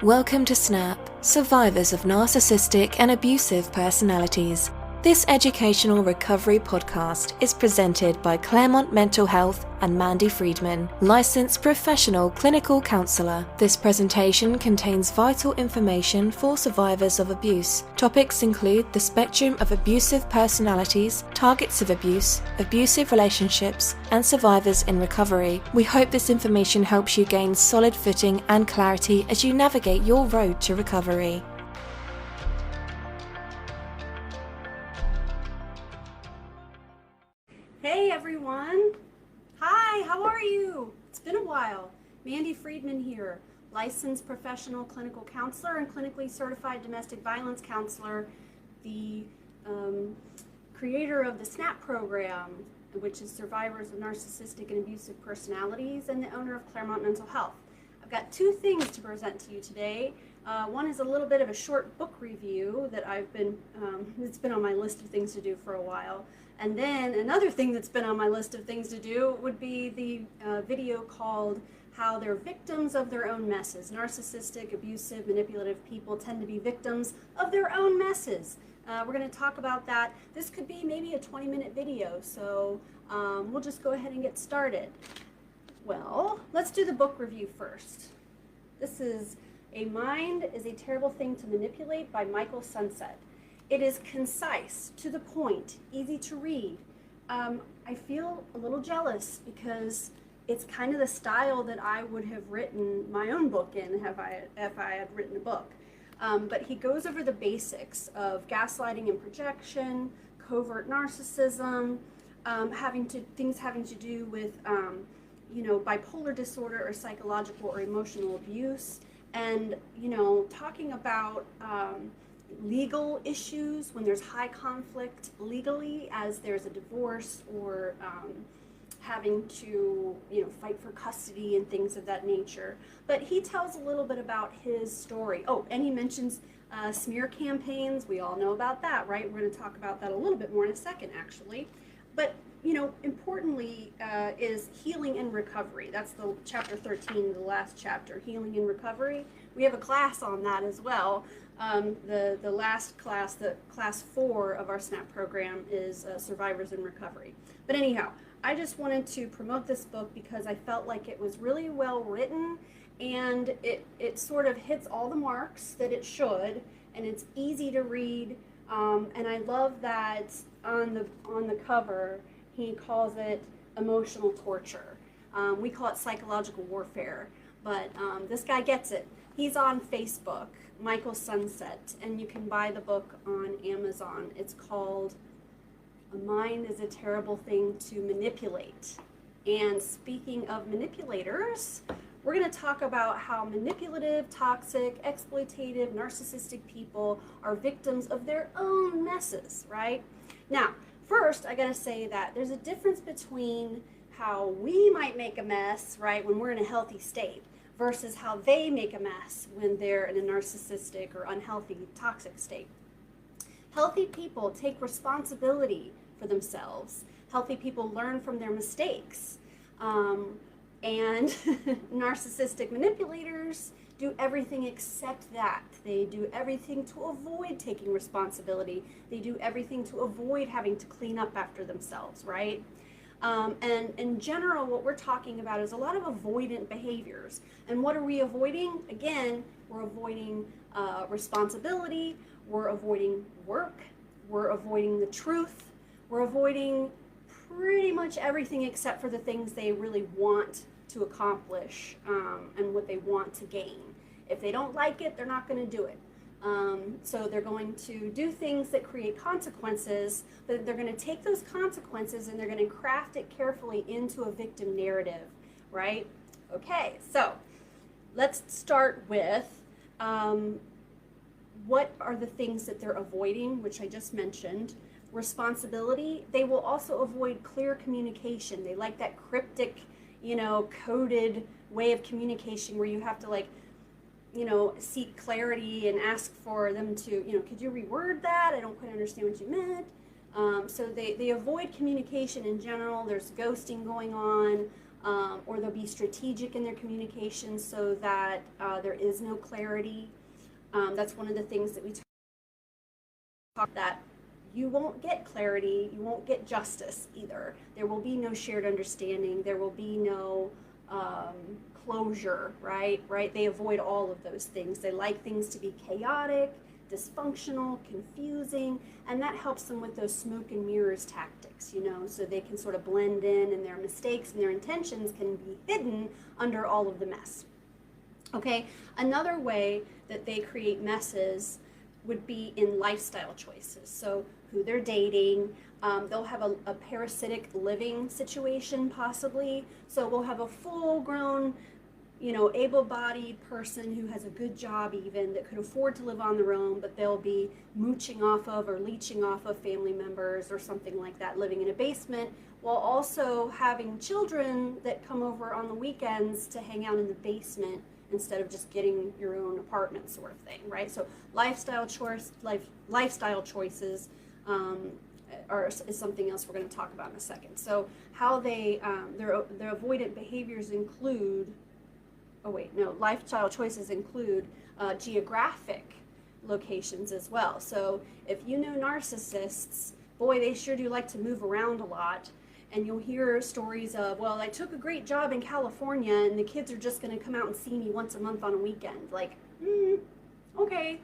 Welcome to SNAP, Survivors of Narcissistic and Abusive Personalities. This educational recovery podcast is presented by Claremont Mental Health and Mandy Friedman, licensed professional clinical counselor. This presentation contains vital information for survivors of abuse. Topics include the spectrum of abusive personalities, targets of abuse, abusive relationships, and survivors in recovery. We hope this information helps you gain solid footing and clarity as you navigate your road to recovery. Hey everyone! Hi, how are you? It's been a while. Mandy Friedman here, licensed professional clinical counselor and clinically certified domestic violence counselor, the creator of the SNAP program, which is Survivors of Narcissistic and Abusive Personalities, and the owner of Claremont Mental Health. I've got two things to present to you today. One is a little bit of a short book review that it's been on my list of things to do for a while. And then another thing that's been on my list of things to do would be the video called How They're Victims of Their Own Messes. Narcissistic, abusive, manipulative people tend to be victims of their own messes. We're going to talk about that. This could be maybe a 20-minute video, so we'll just go ahead and get started. Well, let's do the book review first. This is A Mind is a Terrible Thing to Manipulate by Michael Sunset. It is concise, to the point, easy to read. I feel a little jealous because it's kind of the style that I would have written my own book in if I had written a book. But he goes over the basics of gaslighting and projection, covert narcissism, things having to do with bipolar disorder or psychological or emotional abuse, and talking about legal issues when there's high conflict legally, as there's a divorce or having to fight for custody and things of that nature. But he tells a little bit about his story. Oh, and he mentions smear campaigns. We all know about that, right? We're going to talk about that a little bit more in a second, actually. But importantly, is healing and recovery. That's the chapter 13, the last chapter, healing and recovery. We have a class on that as well. The last class, the class 4 of our SNAP program, is Survivors in Recovery. But anyhow, I just wanted to promote this book because I felt like it was really well written, and it sort of hits all the marks that it should, and it's easy to read. And I love that on the cover he calls it emotional torture. We call it psychological warfare, but this guy gets it. He's on Facebook, Michael Sunset, and you can buy the book on Amazon. It's called A Mind is a Terrible Thing to Manipulate. And speaking of manipulators, we're going to talk about how manipulative, toxic, exploitative, narcissistic people are victims of their own messes, right? Now, first, I got to say that there's a difference between how we might make a mess, right, when we're in a healthy state, versus how they make a mess when they're in a narcissistic or unhealthy, toxic state. Healthy people take responsibility for themselves. Healthy people learn from their mistakes. And narcissistic manipulators do everything except that. They do everything to avoid taking responsibility. They do everything to avoid having to clean up after themselves, right? And in general, what we're talking about is a lot of avoidant behaviors. And what are we avoiding? Again, we're avoiding responsibility, we're avoiding work, we're avoiding the truth, we're avoiding pretty much everything except for the things they really want to accomplish and what they want to gain. If they don't like it, they're not going to do it. So they're going to do things that create consequences, but they're going to take those consequences and they're going to craft it carefully into a victim narrative, right? Okay, so let's start with what are the things that they're avoiding, which I just mentioned. Responsibility. They will also avoid clear communication. They like that cryptic, coded way of communication where you have to seek clarity and ask for them to, could you reword that? I don't quite understand what you meant. So they avoid communication in general. There's ghosting going on. or they'll be strategic in their communication so that there is no clarity. That's one of the things that we talk about, that you won't get clarity, you won't get justice either. There will be no shared understanding, there will be no closure, right? They avoid all of those things. They like things to be chaotic, dysfunctional, confusing, and that helps them with those smoke and mirrors tactics, so they can sort of blend in, and their mistakes and their intentions can be hidden under all of the mess. Okay, another way that they create messes would be in lifestyle choices. So who they're dating, they'll have a parasitic living situation possibly. So we'll have a full-grown, able-bodied person who has a good job even, that could afford to live on their own, but they'll be mooching off of or leeching off of family members or something like that, living in a basement, while also having children that come over on the weekends to hang out in the basement instead of just getting your own apartment, sort of thing, right? So lifestyle choices is something else we're going to talk about in a second. So how their avoidant behaviors include, lifestyle choices include geographic locations as well. So if you know narcissists, boy, they sure do like to move around a lot. And you'll hear stories of, well, I took a great job in California and the kids are just going to come out and see me once a month on a weekend. Like, okay.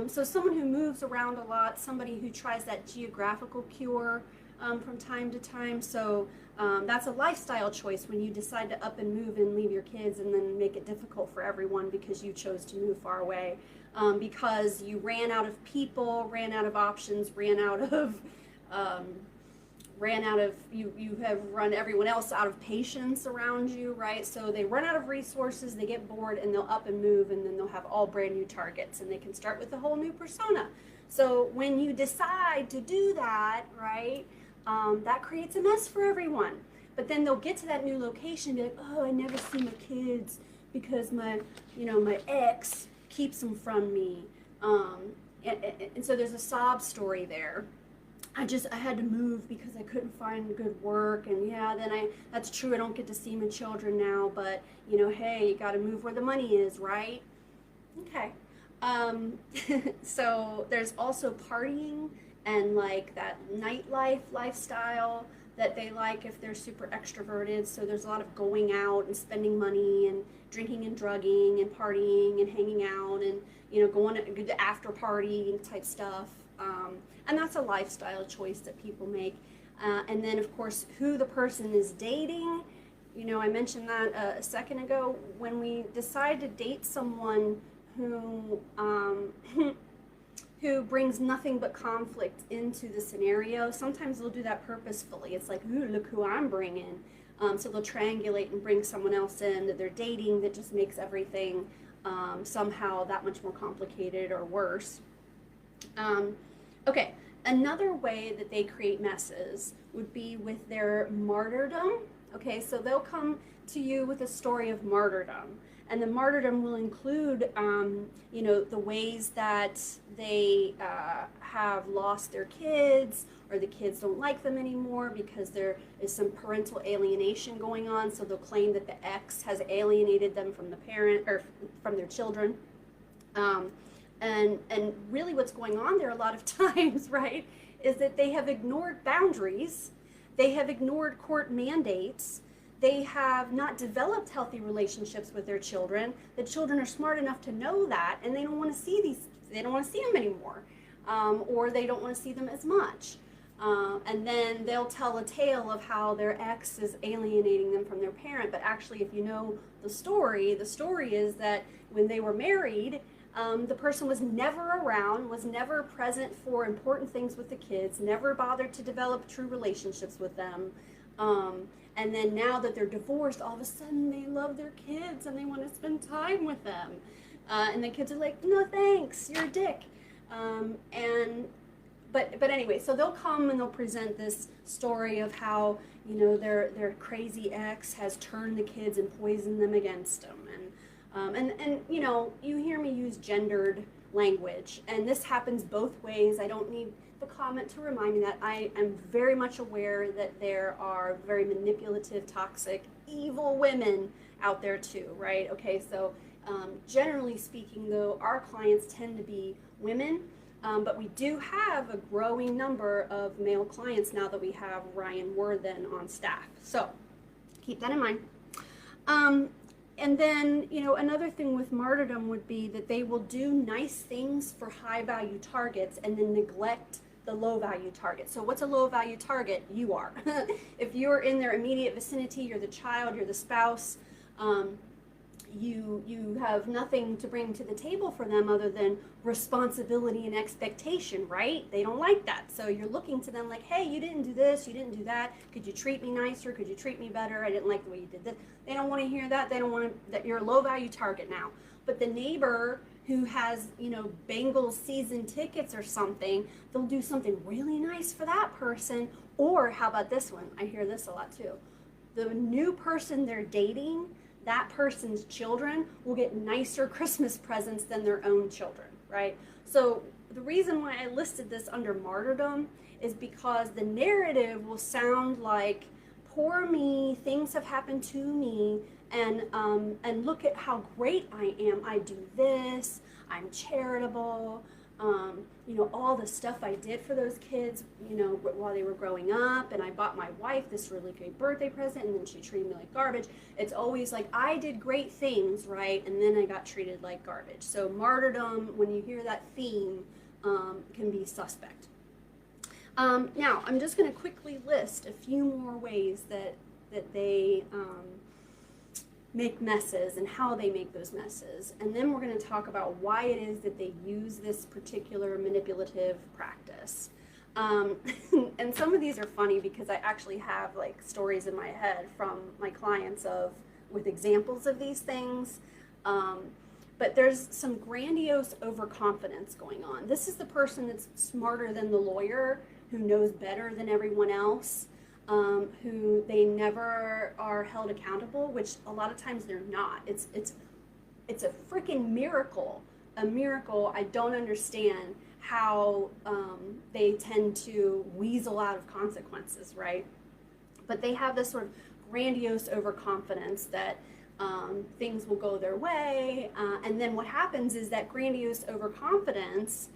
So someone who moves around a lot, somebody who tries that geographical cure from time to time. So that's a lifestyle choice when you decide to up and move and leave your kids and then make it difficult for everyone because you chose to move far away. Because you ran out of people, ran out of options, you have run everyone else out of patience around you, right? So they run out of resources, they get bored, and they'll up and move, and then they'll have all brand new targets, and they can start with a whole new persona. So when you decide to do that, right, that creates a mess for everyone. But then they'll get to that new location and be like, oh, I never see my kids because my ex keeps them from me. And so there's a sob story there. I had to move because I couldn't find good work, and that's true, I don't get to see my children now, but hey, you got to move where the money is, right? Okay. So there's also partying and like that nightlife lifestyle that they like if they're super extroverted. So there's a lot of going out and spending money and drinking and drugging and partying and hanging out and going to after party type stuff. And that's a lifestyle choice that people make. And then, of course, who the person is dating. I mentioned that a second ago. When we decide to date someone who brings nothing but conflict into the scenario, sometimes they'll do that purposefully. It's like, ooh, look who I'm bringing. So they'll triangulate and bring someone else in that they're dating that just makes everything somehow that much more complicated or worse. Okay, another way that they create messes would be with their martyrdom. Okay, so they'll come to you with a story of martyrdom, and the martyrdom will include, the ways that they have lost their kids, or the kids don't like them anymore because there is some parental alienation going on. So they'll claim that the ex has alienated them from the parent or from their children. And really what's going on there a lot of times, right, is that they have ignored boundaries, they have ignored court mandates, they have not developed healthy relationships with their children. The children are smart enough to know that, and they don't want to see them anymore, or they don't want to see them as much. And then they'll tell a tale of how their ex is alienating them from their parent, but actually if you know the story is that when they were married, the person was never around, was never present for important things with the kids, never bothered to develop true relationships with them. And then now that they're divorced, all of a sudden they love their kids and they want to spend time with them. And the kids are like, no thanks, you're a dick. But anyway, so they'll come and they'll present this story of how, their crazy ex has turned the kids and poisoned them against them. And you hear me use gendered language, and this happens both ways. I don't need the comment to remind me that. I am very much aware that there are very manipulative, toxic, evil women out there too, right? Okay, so generally speaking, though, our clients tend to be women, but we do have a growing number of male clients now that we have Ryan Worthen on staff. So keep that in mind. And then, another thing with martyrdom would be that they will do nice things for high value targets and then neglect the low value target. So what's a low value target? You are. If you're in their immediate vicinity, you're the child, you're the spouse, you have nothing to bring to the table for them other than responsibility and expectation, right? They don't like that. So you're looking to them like, hey, you didn't do this, you didn't do that. Could you treat me nicer? Could you treat me better? I didn't like the way you did this. They don't want to hear that. They don't want to, that you're a low value target now. But the neighbor who has, Bengals season tickets or something, they'll do something really nice for that person. Or how about this one? I hear this a lot too. The new person they're dating, that person's children will get nicer Christmas presents than their own children, right? So the reason why I listed this under martyrdom is because the narrative will sound like, poor me, things have happened to me, and look at how great I am. I do this, I'm charitable, all the stuff I did for those kids, while they were growing up, and I bought my wife this really great birthday present, and then she treated me like garbage. It's always like, I did great things, right, and then I got treated like garbage. So martyrdom, when you hear that theme, can be suspect. Now, I'm just going to quickly list a few more ways that they make messes and how they make those messes. And then we're going to talk about why it is that they use this particular manipulative practice. And some of these are funny because I actually have like stories in my head from my clients with examples of these things. But there's some grandiose overconfidence going on. This is the person that's smarter than the lawyer, who knows better than everyone else, who they never are held accountable, which a lot of times they're not. It's a freaking miracle, a miracle. I don't understand how they tend to weasel out of consequences, right? But they have this sort of grandiose overconfidence that things will go their way, and then what happens is that grandiose overconfidence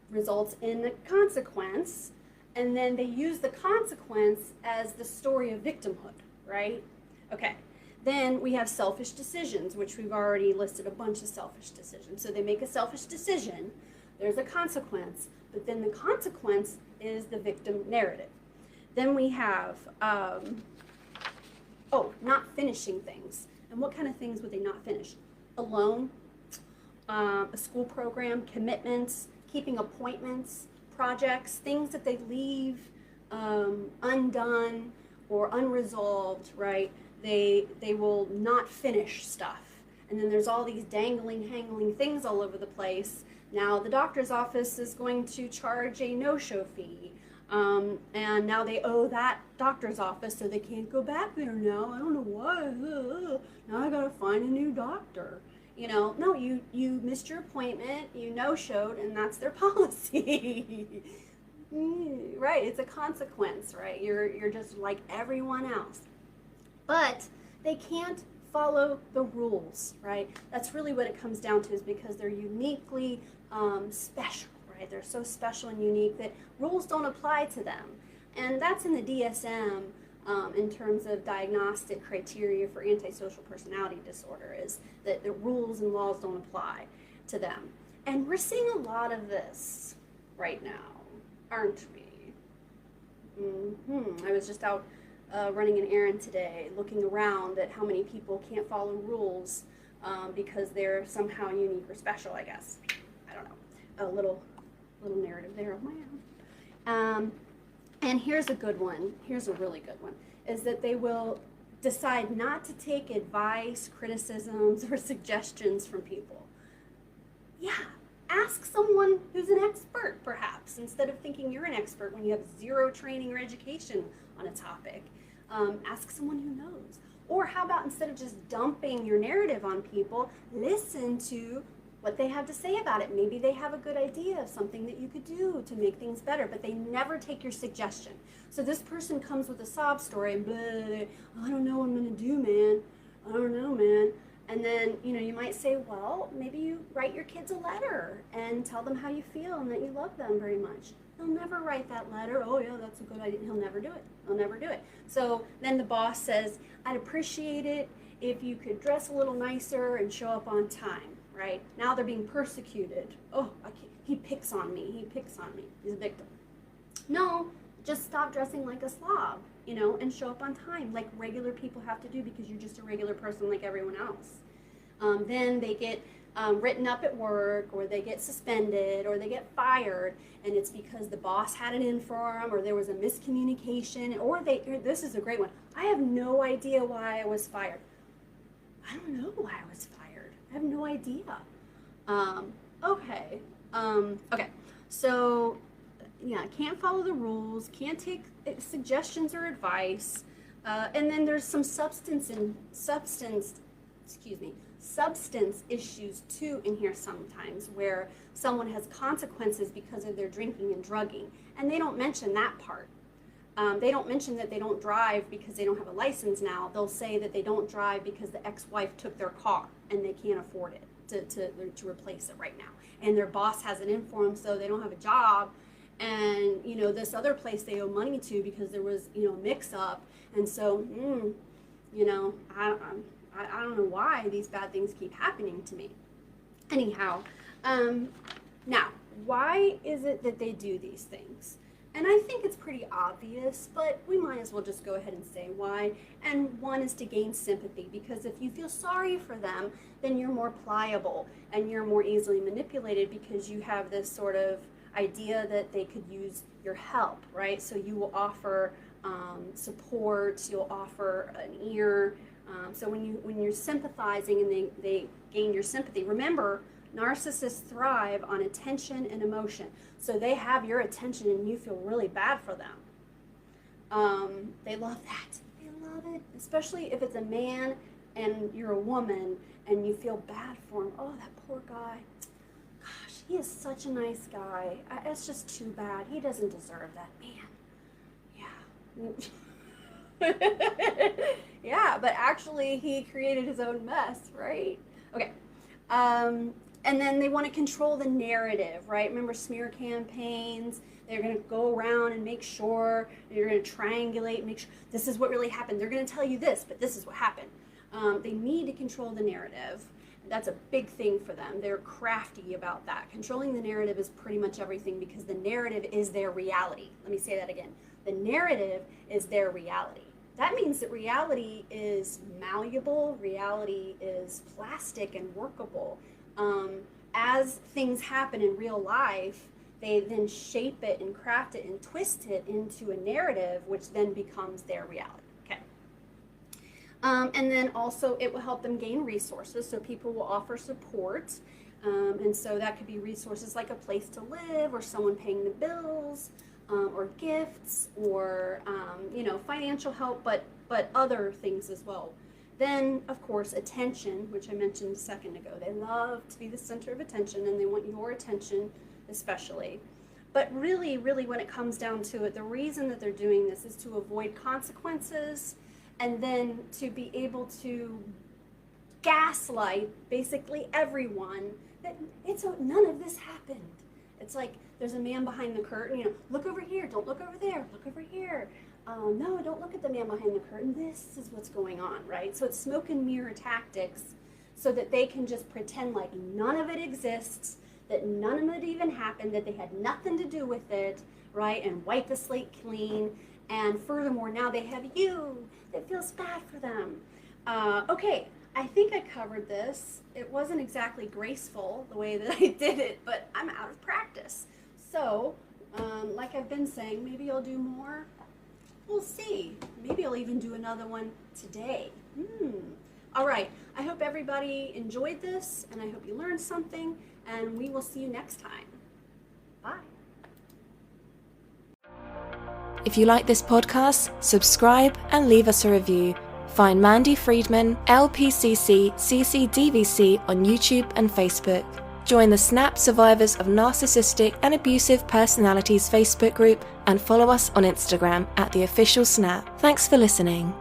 results in a consequence, and then they use the consequence as the story of victimhood, right? Okay, then we have selfish decisions, which we've already listed a bunch of selfish decisions. So they make a selfish decision, there's a consequence, but then the consequence is the victim narrative. Then we have, not finishing things. And what kind of things would they not finish? A loan, a school program, commitments, keeping appointments, projects, things that they leave undone or unresolved, right? They will not finish stuff. And then there's all these dangling, hangling things all over the place. Now the doctor's office is going to charge a no-show fee. And now they owe that doctor's office, so they can't go back there now. I don't know why. Now I gotta find a new doctor. No, you missed your appointment, you no-showed, and that's their policy. Right, it's a consequence, right? You're just like everyone else. But they can't follow the rules, right? That's really what it comes down to, is because they're uniquely special, right? They're so special and unique that rules don't apply to them. And that's in the DSM in terms of diagnostic criteria for antisocial personality disorder, is that the rules and laws don't apply to them. And we're seeing a lot of this right now, aren't we? I was just out running an errand today, looking around at how many people can't follow rules because they're somehow unique or special, I guess. I don't know. A little narrative there of my own. And here's a good one. Here's a really good one, is that they will decide not to take advice, criticisms, or suggestions from people. Yeah, ask someone who's an expert, perhaps, instead of thinking you're an expert when you have zero training or education on a topic. Ask someone who knows. Or how about, instead of just dumping your narrative on people, listen to what they have to say about it. Maybe they have a good idea of something that you could do to make things better, but they never take your suggestion. So this person comes with a sob story and blah, blah, blah, I don't know what I'm going to do, man. I don't know, man. And then, you might say, well, maybe you write your kids a letter and tell them how you feel and that you love them very much. He'll never write that letter. Oh, yeah, that's a good idea. He'll never do it. He'll never do it. So then the boss says, I'd appreciate it if you could dress a little nicer and show up on time, right? Now they're being persecuted. Oh, he picks on me. He picks on me. He's a victim. No, just stop dressing like a slob, and show up on time like regular people have to do because you're just a regular person like everyone else. Then they get written up at work, or they get suspended, or they get fired, and it's because the boss had it in for them, or there was a miscommunication, or this is a great one. I have no idea why I was fired. I don't know why I was fired. I have no idea. Okay. So, yeah, can't follow the rules, can't take suggestions or advice, and then there's some substance issues too in here sometimes, where someone has consequences because of their drinking and drugging, and they don't mention that part. They don't mention that they don't drive because they don't have a license now. They'll say that they don't drive because the ex-wife took their car and they can't afford it to replace it right now, and their boss has it in for them, so they don't have a job. And this other place they owe money to because there was a mix-up, and so I don't know why these bad things keep happening to me. Anyhow, now, why is it that they do these things? And I think it's pretty obvious, but we might as well just go ahead and say why. And one is to gain sympathy, because if you feel sorry for them, then you're more pliable and you're more easily manipulated because you have this sort of idea that they could use your help, right? So you will offer support, you'll offer an ear. So when you're sympathizing and they gain your sympathy, remember, narcissists thrive on attention and emotion. So they have your attention and you feel really bad for them. They love that. They love it, especially if it's a man and you're a woman and you feel bad for him. Oh, that poor guy. Gosh, he is such a nice guy. It's just too bad. He doesn't deserve that, man. Yeah. Yeah, but actually he created his own mess, right? Okay. And then they want to control the narrative, right? Remember smear campaigns? They're going to go around and make sure, they're going to triangulate, make sure this is what really happened. They're going to tell you this, but this is what happened. They need to control the narrative. That's a big thing for them. They're crafty about that. Controlling the narrative is pretty much everything because the narrative is their reality. Let me say that again. The narrative is their reality. That means that reality is malleable, reality is plastic and workable. As things happen in real life, they then shape it and craft it and twist it into a narrative, which then becomes their reality. Okay. And then also it will help them gain resources, so people will offer support. And so that could be resources like a place to live, or someone paying the bills, or gifts, or financial help, but other things as well. Then, of course, attention, which I mentioned a second ago. They love to be the center of attention, and they want your attention especially. But really, when it comes down to it, the reason that they're doing this is to avoid consequences, and then to be able to gaslight basically everyone that none of this happened. It's like there's a man behind the curtain, look over here, don't look over there, look over here. No, don't look at the man behind the curtain. This is what's going on, right? So it's smoke and mirror tactics so that they can just pretend like none of it exists, that none of it even happened, that they had nothing to do with it, right? And wipe the slate clean. And furthermore, now they have you that feels bad for them. Okay, I think I covered this. It wasn't exactly graceful the way that I did it, but I'm out of practice. So, like I've been saying, maybe I'll do more. We'll see. Maybe I'll even do another one today. All right. I hope everybody enjoyed this, and I hope you learned something, and we will see you next time. Bye. If you like this podcast, subscribe and leave us a review. Find Mandy Friedman, LPCC, CCDVC on YouTube and Facebook. Join the SNAP Survivors of Narcissistic and Abusive Personalities Facebook group and follow us on Instagram @theofficialsnap. Thanks for listening.